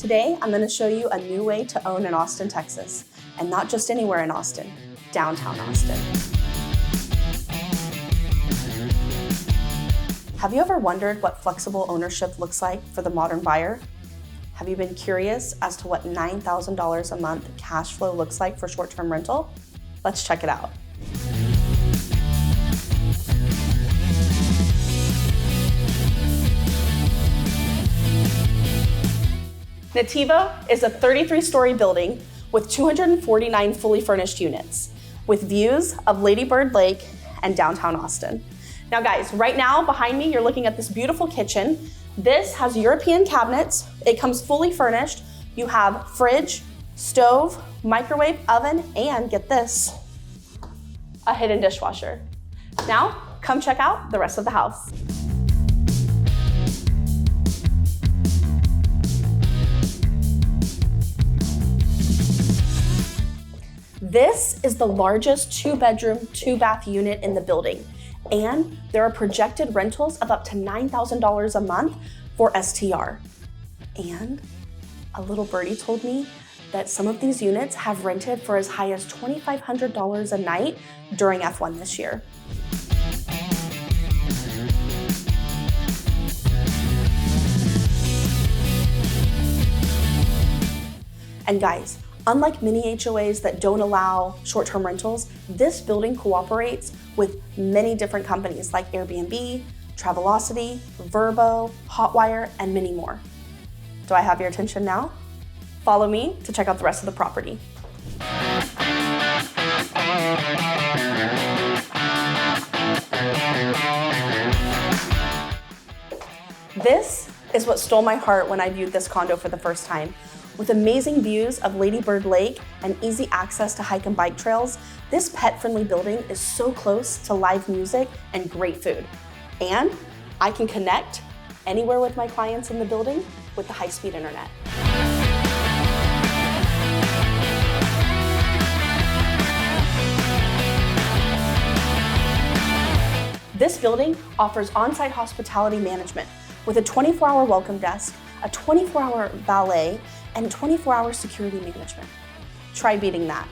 Today, I'm going to show you a new way to own in Austin, Texas. And not just anywhere in Austin, downtown Austin. Have you ever wondered what flexible ownership looks like for the modern buyer? Have you been curious as to what $9,000 a month cash flow looks like for short-term rental? Let's check it out. Natiivo is a 33-story building with 249 fully furnished units, with views of Lady Bird Lake and downtown Austin. Now guys, right now behind me, you're looking at this beautiful kitchen. This has European cabinets. It comes fully furnished. You have fridge, stove, microwave, oven, and get this, a hidden dishwasher. Now, come check out the rest of the house. This is the largest 2-bedroom, 2-bath unit in the building, and there are projected rentals of up to $9,000 a month for STR. And a little birdie told me that some of these units have rented for as high as $2,500 a night during F1 this year. And guys, unlike many HOAs that don't allow short-term rentals, this building cooperates with many different companies like Airbnb, Travelocity, Vrbo, Hotwire, and many more. Do I have your attention now? Follow me to check out the rest of the property. This is what stole my heart when I viewed this condo for the first time. With amazing views of Lady Bird Lake and easy access to hike and bike trails, this pet-friendly building is so close to live music and great food. And I can connect anywhere with my clients in the building with the high-speed internet. This building offers on-site hospitality management with a 24-hour welcome desk, a 24-hour valet, and 24-hour security management. Try beating that.